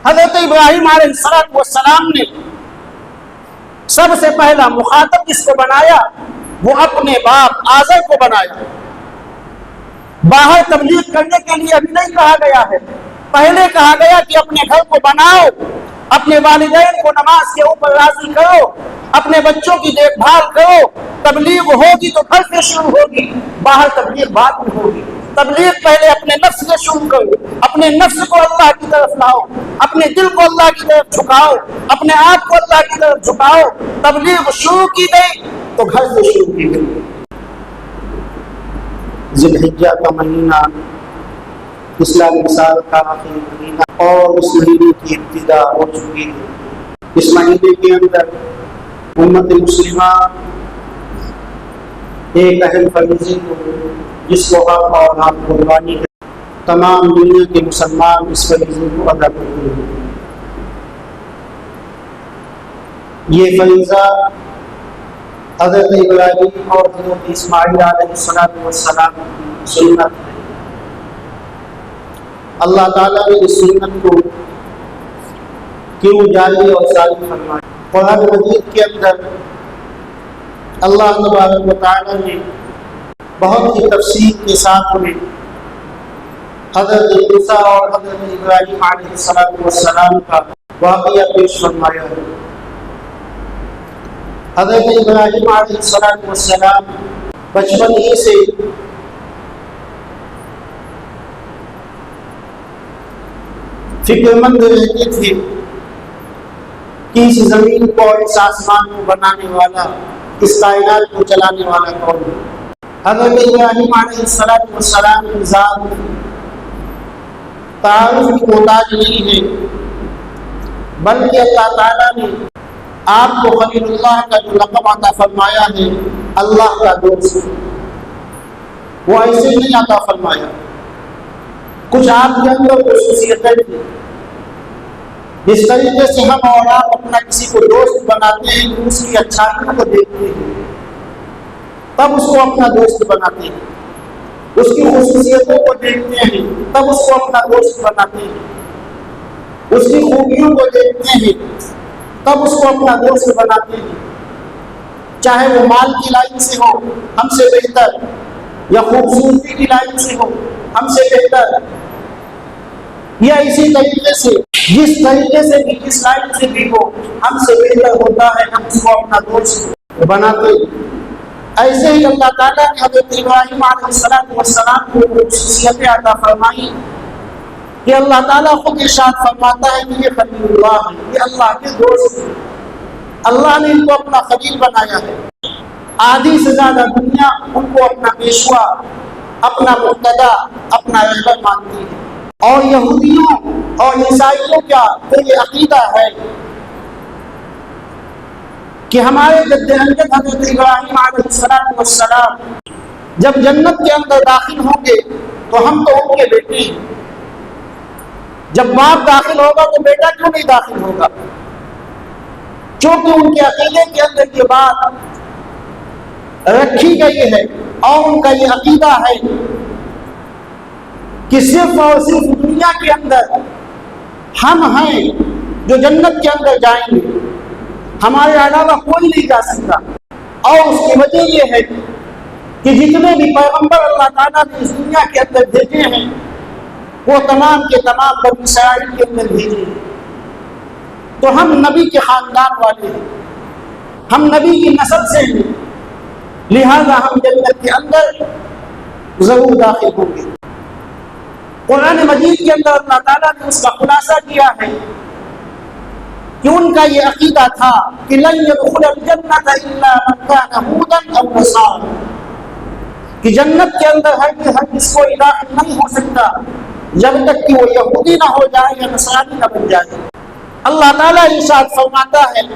حضرت ابراہیم علیہ السلام نے سب سے پہلا مخاطب جس کو بنایا وہ اپنے باپ آزر کو بنایا۔ باہر تبلیغ کرنے کے لیے ابھی نہیں کہا گیا ہے، پہلے کہا گیا کہ اپنے گھر کو بناؤ، اپنے والدین کو نماز کے اوپر راضی کرو، اپنے بچوں کی دیکھ بھال کرو۔ تبلیغ ہوگی تو گھر سے شروع ہوگی، باہر تبلیغ بعد میں ہوگی۔ تبلیغ پہلے اپنے نفس سے شروع کرو، اپنے نفس کو اللہ کی طرف لاؤ، اپنے دل کو اللہ کی طرف جھکاؤ، اپنے آپ کو اللہ کی طرف جھکاؤ۔ تبلیغ شروع کی گئی تو گھر سے شروع کی گئی۔ ذی الحجہ کا مہینہ اسلامی سال کا آخری مہینہ اور اس مہینے کی ابتدا ہو چکی ہے۔ اس مہینے کے اندر امت مسلمہ ایک اہم فریضے کو جس کو حق اور حق قربانی ہے، تمام دنیا کے مسلمان اس فریضے کو ادا کرتے ہیں۔ یہ فریضہ حضرت ابراہیم اور حضرت اسماعیل علیہ السلام کی سنت ہے۔ اللہ تعالیٰ نے اس سنت کو کیوں جاری اور ثابت فرمایا؟ قرآن مجید کے اندر اللہ تبارک و تعالیٰ نے بہت ہی تفصیل کے ساتھ میں حضرت موسیٰ اور حضرت ابراہیم علیہ السلام کا واقعہ پیش فرمایا ہے۔ حضرت ابراہیم علیہ السلام بچپن ہی سے فکر مند رہتے تھے کہ اس زمین کو اور اس آسمان کو بنانے والا، اس کائنات کو چلانے والا کون ہے۔ حضرت ابراہیم علیہ السلام کی ذات تعارف کی محتاج نہیں ہے، بلکہ اللہ تعالیٰ نے آپ کو خلیل اللہ کا جو لقب عطا فرمایا ہے، اللہ کا دوست، وہ ایسے نہیں عطا فرمایا۔ کچھ آپ کے اندر خصوصیتیں تھیں۔ جس طریقے سے ہم اور آپ اپنا کسی کو دوست بناتے ہیں کہ اس کی اچھائیوں کو دیکھتے ہیں، تب اس کو اپنا دوست بناتے ہیں، اس کی خصوصیتوں کو دیکھتے ہیں تب اس کو اپنا دوست بناتے ہیں، اس کی خوبیوں کو دیکھتے ہیں تب اس کو اپنا دوست بناتے ہیں، چاہے وہ مال کی لائن سے ہو ہم سے بہتر، یا خوبصورتی کی لائن سے ہو ہم سے بہتر، یا اسی طریقے سے جس طریقے سے بھی جس لائن سے بھی ہو ہم سے بہتر ہوتا ہے، ہم اس کو اپنا دوست بناتے ہیں۔ ایسے ہی اللہ تعالیٰ نے حضرت ابراہیم علیہ السلام کو خصوصیتیں عطا فرمائی کہ اللہ تعالیٰ خود ارشاد فرماتا ہے کہ یہ خلیل اللہ ہے، یہ اللہ کے دوست ہیں۔ اللہ نے ان کو اپنا خلیل بنایا ہے۔ آدھی سے زیادہ دنیا ان کو اپنا پیشوا، اپنا مقتدی، اپنا رہبر مانتی ہے، اور یہودیوں اور عیسائیوں کا تو یہ عقیدہ ہے کہ ہمارے جد امجد حضرت ابراہیم علیہ السلام جب جنت کے اندر داخل ہوں گے تو ہم تو ان کے بیٹے ہیں، جب باپ داخل ہوگا تو بیٹا کیوں نہیں داخل ہوگا؟ چونکہ ان کے عقیدے کے اندر یہ بات رکھی گئی ہے اور ان کا یہ عقیدہ ہے کہ صرف اور صرف دنیا کے اندر ہم ہیں جو جنت کے اندر جائیں گے، ہمارے علاوہ کوئی نہیں جا سکتا۔ اور اس کی وجہ یہ ہے کہ جتنے بھی پیغمبر اللہ تعالیٰ نے اس دنیا کے اندر بھیجے ہیں وہ تمام کے تمام بنی اسرائیل کے اندر بھیجے ہیں، تو ہم نبی کے خاندان والے ہیں، ہم نبی کی نسل سے ہیں، لہذا ہم جنت کے اندر ضرور داخل ہوں گے۔ قرآن مجید کے اندر اللہ تعالیٰ نے اس کا خلاصہ کیا ہے کہ ان کا یہ عقیدہ تھا کہ لن يدخل الجنة الا من كان هودا او نصارى، کہ جنت کے اندر ہر کس کو داخل نہیں ہو سکتا جب تک کہ وہ یہودی نہ ہو جائے یا نصرانی نہ بن جائے۔ اللہ تعالیٰ ارشاد فرماتا ہے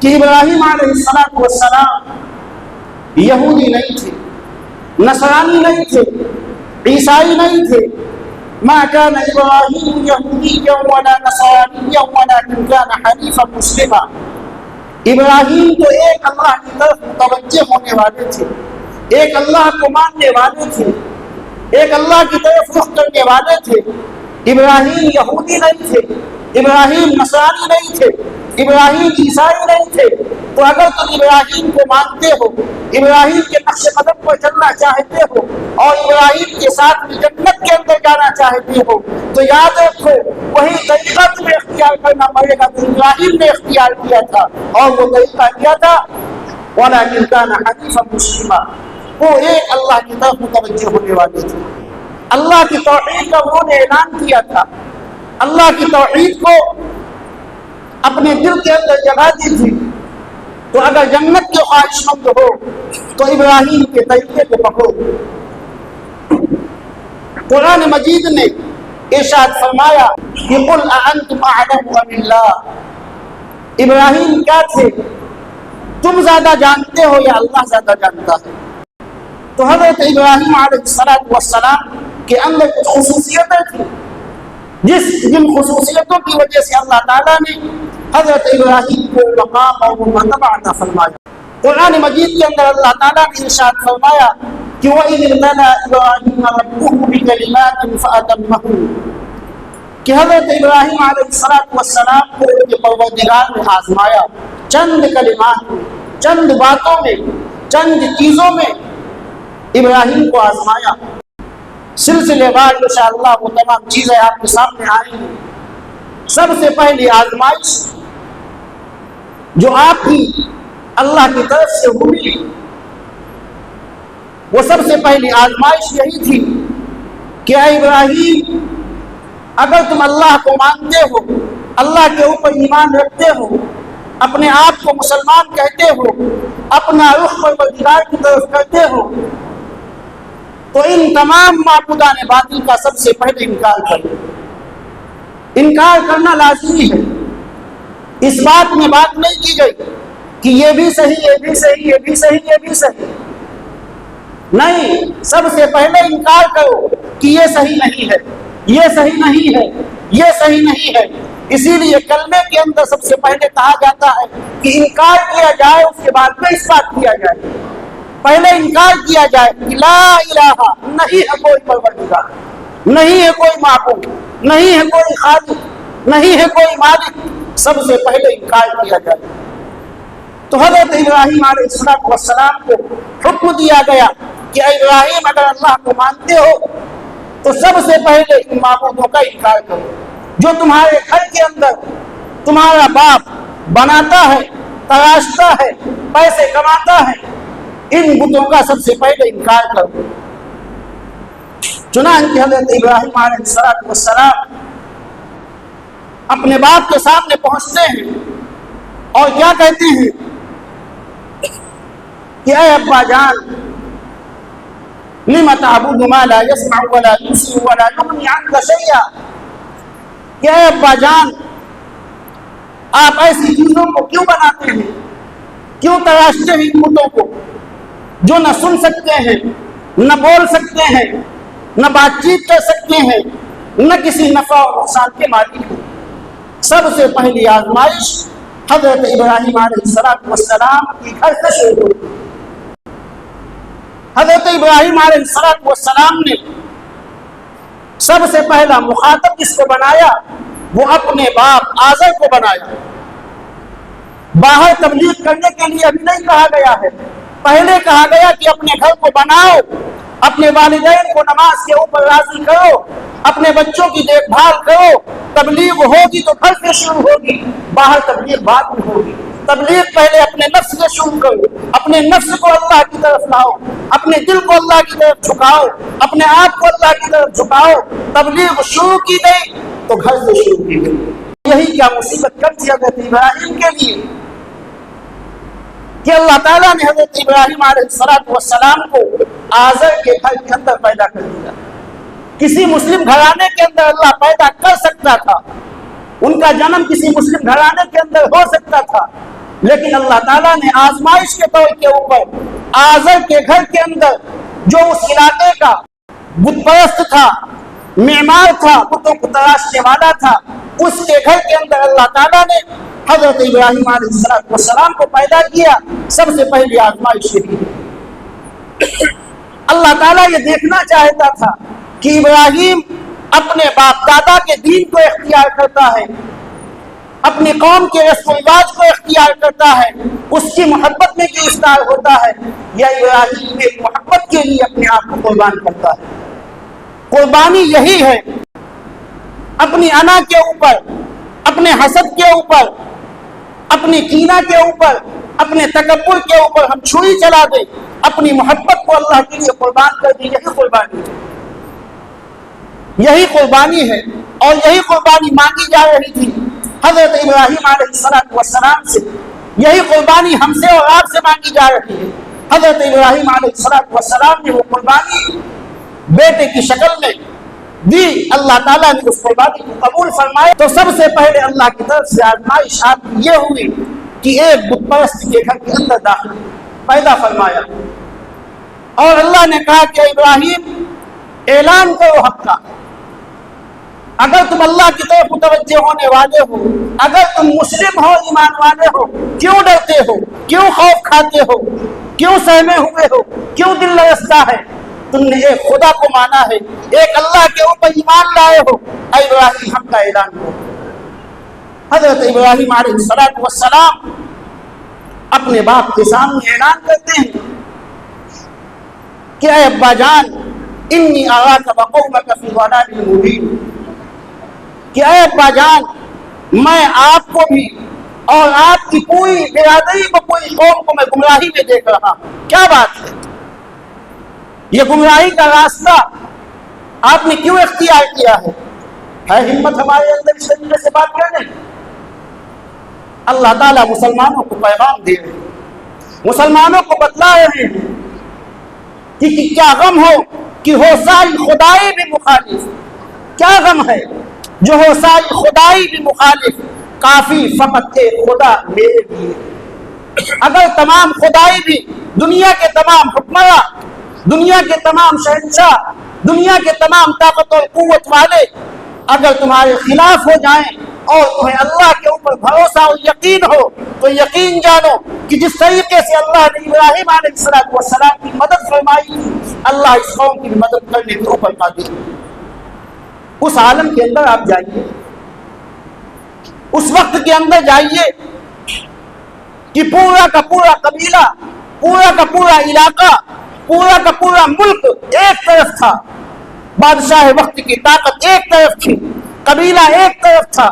کہ ابراہیم علیہ السلام یہودی نہیں تھے، نصرانی نہیں تھے، عیسائی نہیں تھے۔ ما كان ابراہیم یہودیا ولا نصرانیا ولکن كان حنیفا مسلما۔ ابراہیم تو ایک اللہ کی طرف متوجہ ہونے والے تھے، ایک اللہ کو ماننے والے تھے، ایک اللہ کی طرف رخ کرنے والے تھے، ابراہیم یہودی نہیں تھے، ابراہیم نصرانی نہیں تھے، ابراہیم عیسائی نہیں تھے۔ تو اگر تم ابراہیم کو مانتے ہو، ابراہیم کے نقش قدم پر چلنا چاہتے ہو اور ابراہیم کے ساتھ جنت کے اندر جانا چاہتے ہو، تو یاد رکھو وہی طریقہ تمہیں اختیار کرنا پڑے گا جو ابراہیم نے اختیار کیا تھا، اور وہ طریقہ کیا تھا؟ وَلَٰكِنْ كَانَ حَنِيفًا مُسْلِمًا، وہ ایک اللہ کی طرف متوجہ ہونے والے تھے۔ اللہ کی توحید کا انہوں نے اعلان کیا تھا، اللہ کی توحید کو اپنے دل کے اندر جگہ دی تھی۔ تو اگر جنت کے خواہش مند ہو تو ابراہیم کے طریقے کو پکڑو۔ قرآن مجید نے ارشاد فرمایا کہ قل اانتم اعلم ام اللہ، ابراہیم کیا تھے؟ تم زیادہ جانتے ہو یا اللہ زیادہ جانتا ہے؟ تو حضرت ابراہیم علیہ السلام کے اندر کچھ خصوصیتیں تھیں، جن خصوصیتوں کی وجہ سے اللہ تعالیٰ نے حضرت ابراہیم کو مقام اور مرتبہ عطا فرمایا۔ قرآن مجید کے اندر اللہ تعالیٰ نے ارشاد فرمایا کہ وَإِذِ ابْتَلَىٰ إِبْرَاهِيمَ رَبُّهُ بِكَلِمَاتٍ فَأَتَمَّهُنَّ، کہ حضرت ابراہیم علیہ السلام کو ان کے پروردگار نے آزمایا چند کلمات میں، چند باتوں میں، چند چیزوں میں ابراہیم کو آزمایا۔ سلسلے وار انشاءاللہ وہ تمام چیزیں آپ کے سامنے آئیں گی۔ سب سے پہلی آزمائش جو آپ کی اللہ کی طرف سے ہوئی، وہ سب سے پہلی آزمائش یہی تھی کہ اے ابراہیم، اگر تم اللہ کو مانتے ہو، اللہ کے اوپر ایمان رکھتے ہو، اپنے آپ کو مسلمان کہتے ہو، اپنا رخ پروردگار کی طرف کرتے ہو، تو ان تمام معبودان باطل کا سب سے پہلے انکار کرو۔ انکار کرنا لازمی ہے۔ اس بات میں بات نہیں کی گئی کہ یہ بھی صحیح، یہ بھی صحیح، یہ بھی صحیح، یہ بھی صحیح، نہیں، سب سے پہلے انکار کرو کہ یہ صحیح نہیں ہے، یہ صحیح نہیں ہے، یہ صحیح نہیں ہے۔ اسی لیے کلمے کے اندر سب سے پہلے کہا جاتا ہے کہ انکار کیا جائے، اس کے بعد میں اس بات کیا جائے۔ پہلے انکار کیا جائے کہ لا الہ، نہیں ہے کوئی پروردگار، نہیں ہے کوئی معبود، نہیں ہے کوئی خالق، نہیں ہے کوئی مالک، سب سے پہلے انکار کیا جائے۔ تو حضرت ابراہیم علیہ السلام کو حکم دیا گیا کہ اے ابراہیم، اگر اللہ کو مانتے ہو تو سب سے پہلے ان معبودوں کا انکار کرو جو تمہارے گھر کے اندر تمہارا باپ بناتا ہے، تراشتا ہے، پیسے کماتا ہے، ان بتوں کا سب سے پہلے انکار کرو۔ چنانچہ حضرت ابراہیم علیہ السلام اپنے باپ کے سامنے پہنچتے ہیں اور کیا کہتے ہیں کہ اے ابا جان، لم تعبد ما لا يسمع ولا يبصر ولا يغني عنك شيئا، کہ اے ابا جان، آپ ایسی چیزوں کو کیوں بناتے ہیں، کیوں تراشتے ہیں ان بتوں کو جو نہ سن سکتے ہیں، نہ بول سکتے ہیں، نہ بات چیت کر سکتے ہیں، نہ کسی نفع اور نقصان کے مالک ہیں۔ سب سے پہلی آزمائش حضرت ابراہیم علیہ السلام کی گھر سے شروع ہوئی۔ حضرت ابراہیم علیہ السلام نے سب سے پہلا مخاطب جس کو بنایا وہ اپنے باپ آزر کو بنایا۔ باہر تبلیغ کرنے کے لیے ابھی نہیں کہا گیا ہے، پہلے کہا گیا کہ اپنے گھر کو بناؤ، اپنے والدین کو نماز کے اوپر راضی کرو، اپنے بچوں کی دیکھ بھال کرو۔ تبلیغ ہوگی تو گھر سے شروع ہوگی، باہر تبلیغ بعد میں ہوگی۔ تبلیغ پہلے اپنے نفس سے شروع کرو، اپنے نفس کو اللہ کی طرف لاؤ، اپنے دل کو اللہ کی طرف جھکاؤ، اپنے آپ کو اللہ کی طرف جھکاؤ۔ تبلیغ شروع کی گئی تو گھر سے شروع کی گئی۔ یہی کیا مصیبت کر دیا حضرت ابراہیم کے لیے کہ اللہ تعالیٰ نے حضرت ابراہیم علیہ السلام کو آزر کے گھر کے اندر پیدا کر دیا۔ کسی مسلم گھرانے کے اندر اللہ پیدا کر سکتا تھا، ان کا جنم کسی مسلم گھرانے کے اندر ہو سکتا تھا، لیکن اللہ تعالیٰ نے آزمائش کے طور کے اوپر آزر کے گھر کے اندر جو اس علاقے کا بت پرست تھا، معمار تھا، بتوں کو تراشنے والا تھا، اس کے گھر کے اندر اللہ تعالیٰ نے حضرت ابراہیم علیہ السلام کو پیدا کیا۔ سب سے پہلی آزمائش یہی ہے۔ اللہ تعالیٰ یہ دیکھنا چاہتا تھا کہ ابراہیم اپنے باپ دادا کے دین کو اختیار کرتا ہے، اپنی قوم کے رسم و رواج کو اختیار کرتا ہے، اس کی محبت میں گرفتار ہوتا ہے، یا ابراہیم میں محبت کے لیے اپنے آپ کو قربان کرتا ہے؟ قربانی یہی ہے، اپنی انا کے اوپر، اپنے حسد کے اوپر، اپنی کینہ کے اوپر، اپنے تکبر کے اوپر ہم چھری چلا دیں، اپنی محبت کو اللہ کے لیے قربان کر دیں، یہی قربانی ہے، یہی قربانی ہے۔ اور یہی قربانی مانگی جا رہی تھی حضرت ابراہیم علیہ السلام سے، یہی قربانی ہم سے اور آپ سے مانگی جا رہی ہے۔ حضرت ابراہیم علیہ السلام نے وہ قربانی بیٹے کی شکل میں دی، اللہ تعالیٰ نے اس قربانی کو قبول فرمایا۔ تو سب سے پہلے اللہ کی طرف سے آزمائش یہ ہوئی کہ ایک بت پرست کے گھر کے اندر داخل پیدا فرمایا، اور اللہ نے کہا کہ ابراہیم اعلان کرو حق کا، اگر تم اللہ کی طرف متوجہ ہونے والے ہو، اگر تم مسلم ہو، ایمان والے ہو، کیوں ڈرتے ہو، کیوں خوف کھاتے ہو، کیوں سہمے ہوئے ہو، کیوں دل لرزتا ہے؟ تم نے ایک خدا کو مانا ہے، ایک اللہ کے اوپر ایمان لائے ہو، اے ابراہیم حق کا اعلان کرو۔ حضرت ابراہیم علیہ السلام اپنے باپ کے سامنے اعلان کرتے ہیں کہ اے ابا جان، انی اراک وقومک فی ضلال مبین، کہ اے ابا جان، میں آپ کو بھی اور آپ کی پوری برادری کو، پوری قوم کو میں گمراہی میں دیکھ رہا ہوں۔ کیا بات ہے؟ یہ گمراہی کا راستہ آپ نے کیوں اختیار کیا ہے؟ ہے ہمت ہمارے اندر اس طریقے سے بات کرنے؟ اللہ تعالیٰ مسلمانوں کو پیغام دے رہے ہیں، مسلمانوں کو بتلا رہے ہیں کہ کیا غم ہو کہ ہو ساری خدائی بھی مخالف، کیا غم ہے جو ہو ساری خدائی بھی مخالف، کافی فقط ایک خدا میرے لیے۔ اگر تمام خدائی بھی، دنیا کے تمام حکمراں، دنیا کے تمام شہنشاہ، دنیا کے تمام طاقت اور قوت والے اگر تمہارے خلاف ہو جائیں اور تمہیں اللہ کے اوپر بھروسہ اور یقین ہو، تو یقین جانو کہ جس طریقے سے اللہ نے ابراہیم علیہ السلام کی مدد فرمائی تھی، اللہ اس قوم کی مدد کرنے کے اوپر قادر ہے۔ اس عالم کے اندر آپ جائیے، اس وقت کے اندر جائیے کہ پورا کا پورا قبیلہ، پورا کا پورا علاقہ، پورا کا پورا ملک ایک طرف تھا، بادشاہ وقت کی طاقت ایک طرف تھی، قبیلہ ایک طرف تھا،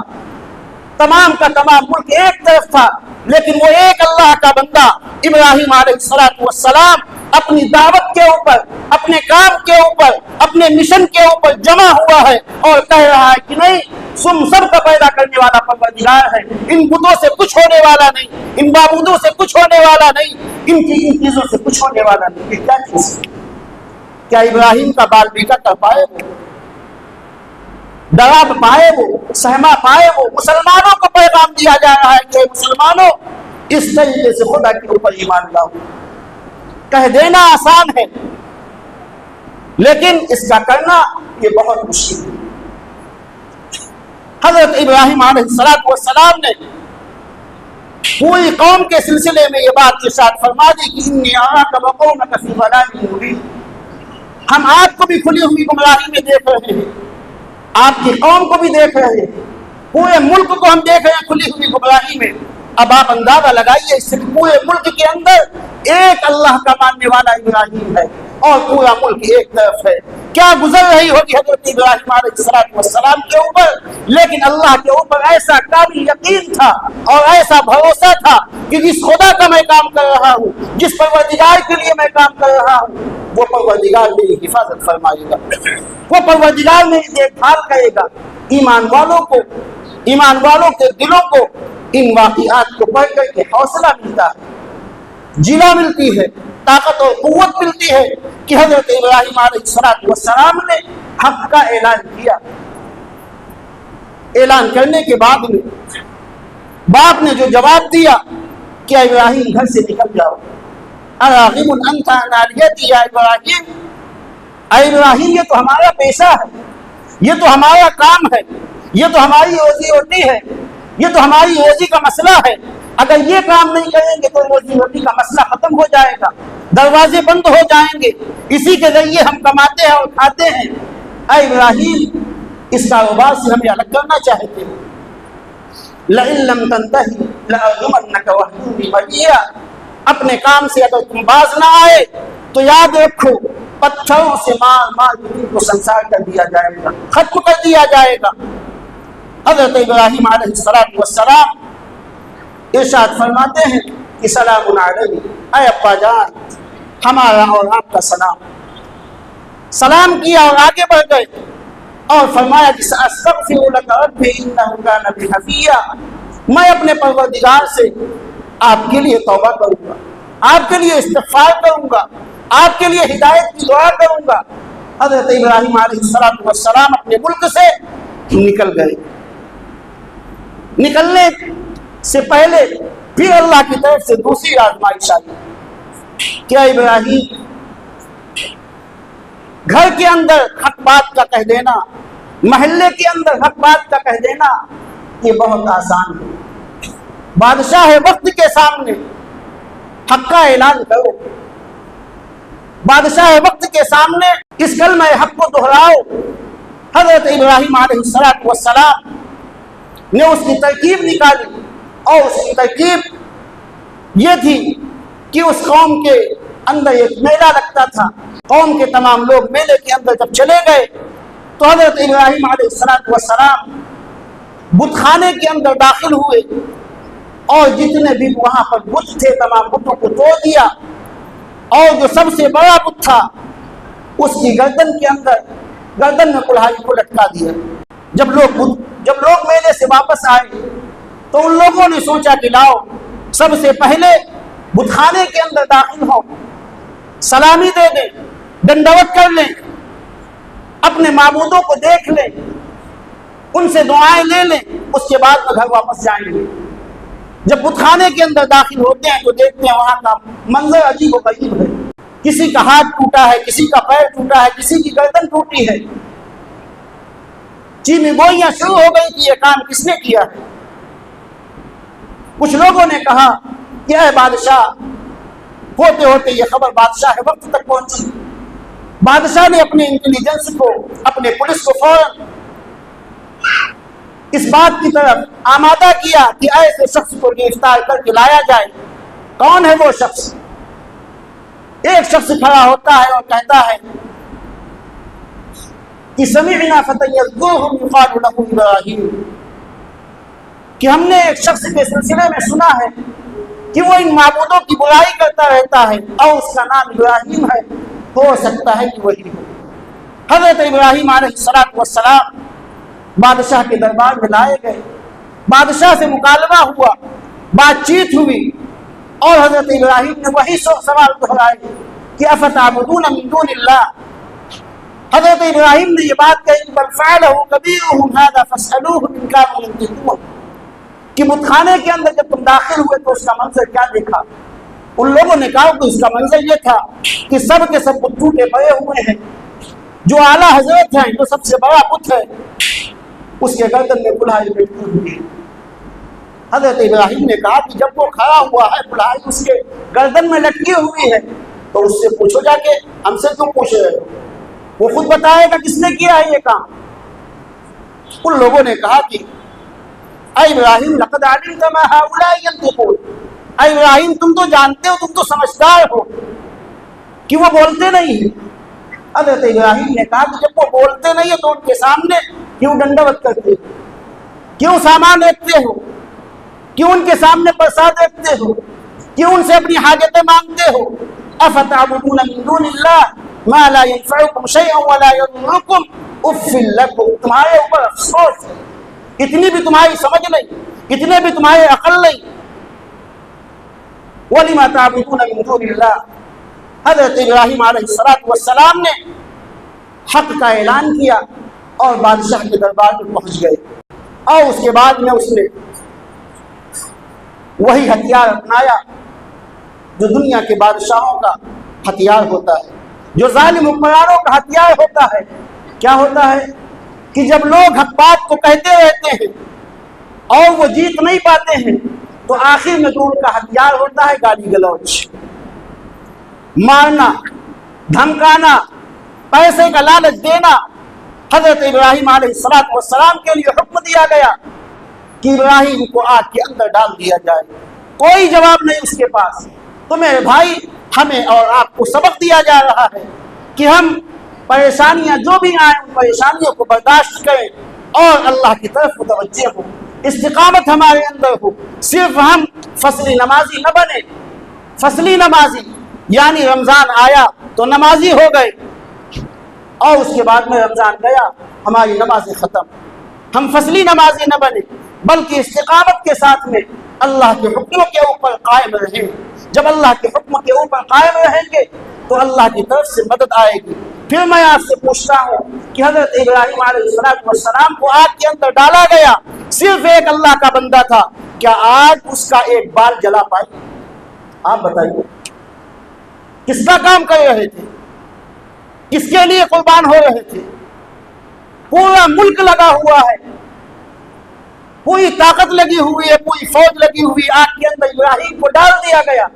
تمام کا تمام ملک ایک طرف تھا، لیکن وہ ایک اللہ کا بندہ ابراہیم علیہ السلام اپنی دعوت کے اوپر، اپنے کام کے اوپر، اپنے مشن کے اوپر جمع ہوا ہے اور کہہ رہا ہے کہ نہیں، تم سب کا پیدا کرنے والا پروردگار ہے، ان بتوں سے کچھ ہونے والا نہیں، ان معبودوں سے کچھ ہونے والا نہیں، ان چیزوں سے کچھ ہونے والا نہیں۔ یہ کیا چیز ہے؟ کیا ابراہیم کا بال بیٹا کر پائے وہ، ڈرا پائے وہ، سہما پائے وہ؟ مسلمانوں کو پیغام دیا جا رہا ہے کہ مسلمانوں اس طریقے سے خدا کے اوپر ایمان لاؤ۔ کہہ دینا آسان ہے، لیکن اس کا کرنا یہ بہت مشکل ہے۔ حضرت ابراہیم علیہ السلام نے پوری قوم کے سلسلے میں یہ بات ارشاد فرما دی کہ انی اراک وقومک فی ضلال مبین، ہم آپ کو بھی کھلی ہوئی گمراہی میں دیکھ رہے ہیں، آپ کی قوم کو بھی دیکھ رہے ہیں، پورے ملک کو ہم دیکھ رہے ہیں کھلی ہوئی گمراہی میں۔ اب آپ اندازہ لگائیے، اس سے پورے ملک کے اندر ایک اللہ کا ماننے والا ابراہیم ہے اور پورا ملک ایک طرف ہے۔ کیا گزر رہی ہوگی حضرت ابراہیم علیہ السلام کے اوپر، لیکن اللہ کے اوپر ایسا قابل یقین تھا اور ایسا بھروسہ تھا کہ جس خدا کا میں کام کر رہا ہوں، جس پروردگار کے لیے میں کام کر رہا ہوں، وہ پروردگار میری حفاظت فرمائے گا، وہ پروردگار میری دیکھ بھال کرے گا۔ ایمان والوں کے دلوں کو ان واقعات کو پڑھ کر کے حوصلہ ملتا ہے، جلا ملتی ہے، طاقت اور قوت ملتی ہے کہ حضرت ابراہیم علیہ السلام نے حق کا اعلان کیا۔ اعلان کرنے کے بعد میں باپ نے جو جواب دیا کہ ابراہیم گھر سے نکل جاؤ، اراغب انت عن آلہتی یا ابراہیم، اے ابراہیم یہ تو ہمارا پیشہ ہے، یہ تو ہمارا کام ہے، یہ تو ہماری روزی روٹی ہے، یہ تو ہماری روزی کا مسئلہ ہے، اگر یہ کام نہیں کریں گے تو روزی روٹی کا مسئلہ ختم ہو جائے گا، دروازے بند ہو جائیں گے، اسی کے ذریعے ہم کماتے ہیں اور کھاتے ہیں۔ اے ابراہیم اس کاروبار سے ہمیں الگ کرنا چاہتے ہیں۔ لئن لم تنتہی لأرجمنک واہجرنی ملیہ، اپنے کام سے اگر تم باز نہ آئے تو یاد رکھو پتھروں سے مار مار کے تم کو سنسار کر دیا جائے گا، ختم کر دیا جائے گا۔ حضرت ابراہیم علیہ السلام ارشاد فرماتے ہیں کہ سلام علیہ، اے ابا جان ہمارا اور آپ کا سلام۔ سلام کیا اور آگے بڑھ گئے اور فرمایا کہ سأستغفر لک ربی انہ کان بی حفیہ، میں اپنے پروردگار سے آپ کے لیے توبہ کروں گا، آپ کے لیے استغفار کروں گا، آپ کے لیے ہدایت کی دعا کروں گا۔ حضرت ابراہیم علیہ السلام اپنے ملک سے نکل گئے۔ نکلنے سے پہلے پھر اللہ کی طرف سے دوسری آزمائش آئی۔ کیا ابراہیم، گھر کے اندر حق بات کا کہہ دینا، محلے کے اندر حق بات کا کہہ دینا یہ بہت آسان ہے۔ بادشاہ وقت کے سامنے حق کا اعلان کرو، بادشاہ وقت کے سامنے اس کلمہ حق کو دہراؤ۔ حضرت ابراہیم علیہ السلام نے اس کی ترکیب نکالی اور اس کی ترکیب یہ تھی کہ اس قوم کے اندر ایک میلہ لگتا تھا۔ قوم کے تمام لوگ میلے کے اندر جب چلے گئے تو حضرت ابراہیم علیہ السلام بت خانے کے اندر داخل ہوئے اور جتنے بھی وہاں پر بت تھے تمام بتوں کو توڑ دیا، اور جو سب سے بڑا بت تھا اس کی گردن کے اندر گردن میں کلہاڑی کو لٹکا دیا۔ جب لوگ میلے سے واپس آئے تو ان لوگوں نے سوچا کہ لاؤ سب سے پہلے بت خانے کے اندر داخل ہو، سلامی دے دیں، دنڈوت کر لیں، اپنے معبودوں کو دیکھ لیں، ان سے دعائیں لے لیں، اس کے بعد میں گھر واپس جائیں گے۔ جب بت خانے کے اندر داخل ہوتے ہیں تو دیکھتے ہیں وہاں کا منظر عجیب و غریب ہے، کسی کا ہاتھ ٹوٹا ہے، کسی کا پیر ٹوٹا ہے، کسی کی گردن ٹوٹی ہے۔ چیمی گوئیاں شروع ہو گئی کہ یہ کام کس نے کیا ہے۔ کچھ لوگوں نے کہا کہ اے بادشاہ، ہوتے ہوتے یہ خبر بادشاہ وقت تک پہنچی۔ بادشاہ نے اپنے انٹیلیجنس کو، اپنے پولیس کو فوراً اس بات کی طرف آمادہ کیا کہ ایسے شخص کو گرفتار کر کے لایا جائے۔ کون ہے وہ شخص؟ ایک شخص کھڑا ہوتا ہے اور کہتا ہے کہ سمعنا فتى يذكرهم يقال له ابراہیم، کہ ہم نے ایک شخص کے سلسلے میں سنا ہے کہ وہ ان معبودوں کی برائی کرتا رہتا ہے اور اس کا نام ابراہیم ہے، ہو سکتا ہے کہ وہی ہو۔ حضرت ابراہیم علیہ السلام بادشاہ کے دربار میں لائے گئے، بادشاہ سے مکالمہ ہوا، بات چیت ہوئی، اور حضرت ابراہیم نے وہی سوال دہرائے کہ افتعبدون من دون اللہ۔ حضرت ابراہیم نے یہ بات کہی بل فعلہ کبیرہم ھذا فاسألوہم ان کانوا ینطقون، کہ بت خانے کے اندر جب تم داخل ہوئے تو اس کا منظر کیا دیکھا؟ ان لوگوں نے کہا کہ اس کا منظر یہ تھا کہ سب کے سب بت ٹوٹے پڑے ہوئے ہیں، جو اعلیٰ حضرت ہیں، جو سب سے بڑا بت ہے، اس کے گردن میں کلہاڑی لٹکی ہوئی ہے۔ حضرت ابراہیم نے کہا کہ جب وہ کھڑا ہوا ہے کلہاڑی اس کے گردن میں لٹکی ہوئی ہے تو اس سے پوچھو جا کے، ہم سے کیوں پوچھ رہے ہو؟ وہ خود بتائے گا کس نے کیا ہے یہ کام۔ ان لوگوں نے کہا کہ اے ابراہیم لقد علمت ما هؤلاء ينطقون، اے ابراہیم تم تو جانتے ہو، تم تو سمجھدار ہو کہ وہ بولتے نہیں ہیں۔ حضرت ابراہیم نے کہا کہ جب وہ بولتے نہیں ہیں تو ان کے سامنے کیوں ڈنڈوت کرتے ہو، کیوں سامان رکھتے ہو، کیوں ان کے سامنے پرساد رکھتے ہو، کیوں ان سے اپنی حاجتیں مانگتے ہو؟ افتعبدون من دون اللہ ما لا ينفعكم شيئا ولا يضركم اف لكم، تمہارے اوپر افسوس ہے، اتنی بھی تمہاری سمجھ نہیں، اتنے بھی تمہارے عقل نہیں۔ وَلِمَا تَعْبُدُونَ مِن دُونِ اللَّهِ، حضرت ابراہیم علیہ السلام نے حق کا اعلان کیا اور بادشاہ کے دربار میں پہنچ گئے، اور اس کے بعد میں اس نے وہی ہتھیار اپنایا جو دنیا کے بادشاہوں کا ہتھیار ہوتا ہے، جو ظالم حکمرانوں کا ہتھیار ہوتا ہے۔ کیا ہوتا ہے کہ جب لوگ حق بات کو کہتے رہتے ہیں اور وہ جیت نہیں پاتے ہیں تو آخر میں جو ان کا ہتھیار ہوتا ہے گالی گلوچ، مارنا، دھمکانا، پیسے کا لالچ دینا، حضرت ابراہیم علیہ السلام کے لیے حکم دیا گیا کہ ابراہیم کو آگ کے اندر ڈال دیا جائے. کوئی جواب نہیں اس کے پاس. تو میرے بھائی ہمیں اور آپ کو سبق دیا جا رہا ہے کہ ہم پریشانیاں جو بھی آئیں ان پریشانیوں کو برداشت کریں اور اللہ کی طرف متوجہ ہوں. استقامت ہمارے اندر ہو. صرف ہم فصلی نمازی نہ بنے. فصلی نمازی یعنی رمضان آیا تو نمازی ہو گئے اور اس کے بعد میں رمضان گیا ہماری نمازیں ختم. ہم فصلی نمازی نہ بنے بلکہ استقامت کے ساتھ میں اللہ کے حکموں کے اوپر قائم رہیں. جب اللہ کے حکم کے اوپر قائم رہیں گے تو اللہ کی طرف سے مدد آئے گی. پھر میں آپ سے پوچھتا ہوں کہ حضرت ابراہیم علیہ السلام کو آگ کے اندر ڈالا گیا, صرف ایک اللہ کا بندہ تھا, کیا آج اس کا ایک بال جلا پائے؟ آپ بتائیے کس کا کام کر رہے تھے, کس کے لیے قربان ہو رہے تھے؟ پورا ملک لگا ہوا ہے, پوری طاقت لگی ہوئی ہے, پوری فوج لگی ہوئی, آگ کے اندر ابراہیم کو ڈال دیا گیا.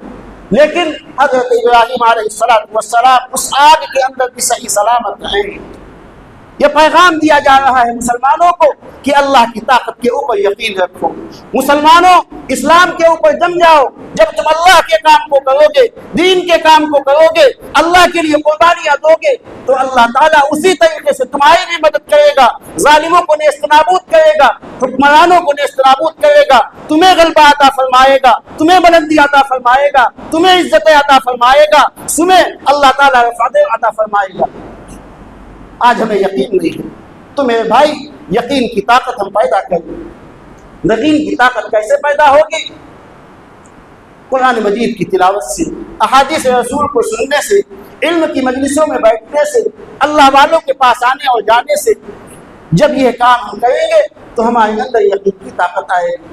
لیکن حضرت ابراہیم علیہ السلام اس آگ کے اندر بھی صحیح سلامت رہیں. یہ پیغام دیا جا رہا ہے مسلمانوں کو کہ اللہ کی طاقت کے اوپر یقین رکھو. مسلمانوں اسلام کے اوپر جم جاؤ. جب تم اللہ کے کام کو کرو گے, دین کے کام کو کرو گے, اللہ کے لیے قربانیاں دو گے تو اللہ تعالیٰ اسی طریقے سے تمہاری بھی مدد کرے گا. ظالموں کو نیست نابود کرے گا, حکمرانوں کو نیست نابود کرے گا, تمہیں غلبہ عطا فرمائے گا, تمہیں بلندی عطا فرمائے گا, تمہیں عزت عطا فرمائے گا, تمہیں اللہ تعالیٰ رفعت عطا فرمائے گا. آج ہمیں یقین نہیں ہے تو میرے بھائی یقین کی طاقت ہم پیدا کریں. یقین کی طاقت کیسے پیدا ہوگی؟ قرآن مجید کی تلاوت سے, احادیث رسول کو سننے سے, علم کی مجلسوں میں بیٹھنے سے, اللہ والوں کے پاس آنے اور جانے سے. جب یہ کام ہم کریں گے تو ہمارے اندر یقین کی طاقت آئے گی.